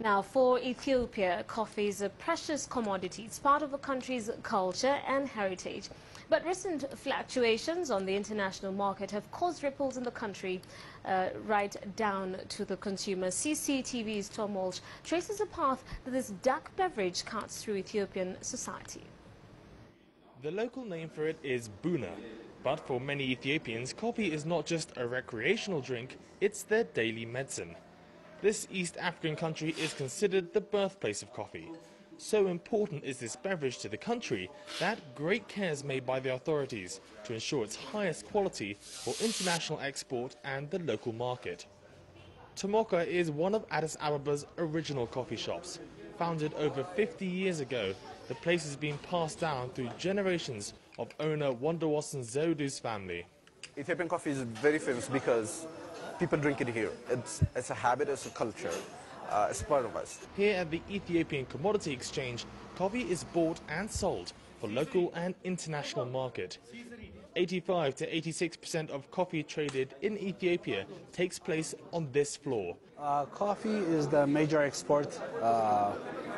Now, for Ethiopia, coffee is a precious commodity. It's part of the country's culture and heritage. But recent fluctuations on the international market have caused ripples in the country right down to the consumer. CCTV's Tom Walsh traces a path that this dark beverage cuts through Ethiopian society. The local name for it is buna. But for many Ethiopians, coffee is not just a recreational drink, it's their daily medicine. This East African country is considered the birthplace of coffee. So important is this beverage to the country that great care is made by the authorities to ensure its highest quality for international export and the local market. Tomoka is one of Addis Abeba's original coffee shops. Founded over 50 years ago, the place has been passed down through generations of owner Wonderwason Zewdu's family. Ethiopian coffee is very famous because people drink it here. It's a habit, it's a culture, it's part of us. Here at the Ethiopian Commodity Exchange, coffee is bought and sold for local and international market. 85 to 86% of coffee traded in Ethiopia takes place on this floor. Coffee is the major export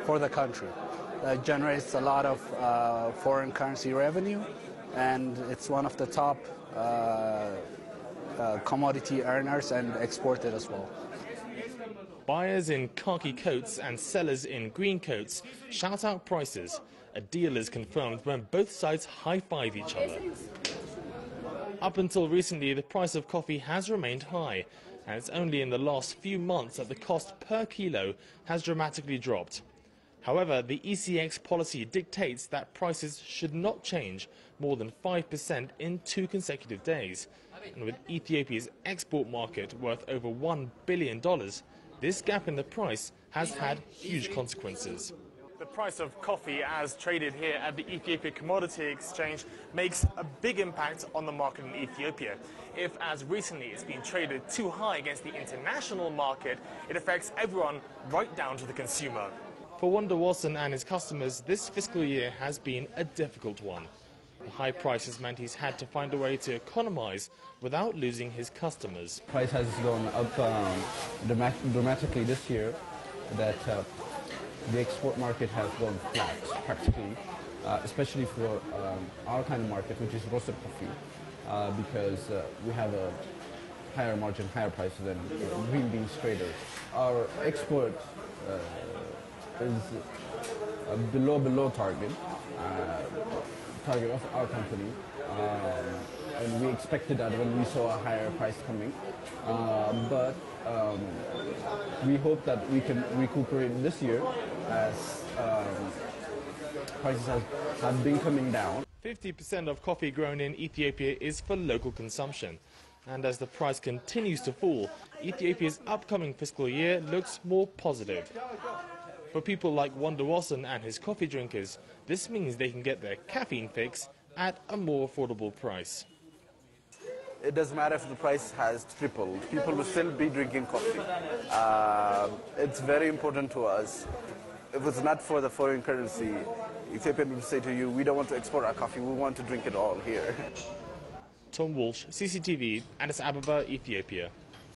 for the country. It generates a lot of foreign currency revenue, and it's one of the top commodity earners and exported as well. Buyers in khaki coats and sellers in green coats shout out prices. A deal is confirmed when both sides high-five each other. Up until recently, the price of coffee has remained high, and it's only in the last few months that the cost per kilo has dramatically dropped. However, the ECX policy dictates that prices should not change more than 5% in 2 consecutive days. And with Ethiopia's export market worth over $1 billion, this gap in the price has had huge consequences. The price of coffee as traded here at the Ethiopia Commodity Exchange makes a big impact on the market in Ethiopia. If, as recently, it's been traded too high against the international market, it affects everyone right down to the consumer. For Wonderwason and his customers, this fiscal year has been a difficult one. The high prices meant he's had to find a way to economize without losing his customers. Price has gone up dramatically this year, that the export market has gone flat practically, especially for our kind of market, which is roasted coffee, because we have a higher margin, higher price than green beans traders. Our export is below target of our company, and we expected that when we saw a higher price coming, but we hope that we can recuperate this year as prices have been coming down. 50% of coffee grown in Ethiopia is for local consumption. And as the price continues to fall, Ethiopia's upcoming fiscal year looks more positive. For people like Wonderwason and his coffee drinkers, this means they can get their caffeine fix at a more affordable price. It doesn't matter if the price has tripled, people will still be drinking coffee. It's very important to us. If it's not for the foreign currency, Ethiopian will say to you, we don't want to export our coffee, we want to drink it all here. Tom Walsh, CCTV, Addis Ababa, Ethiopia.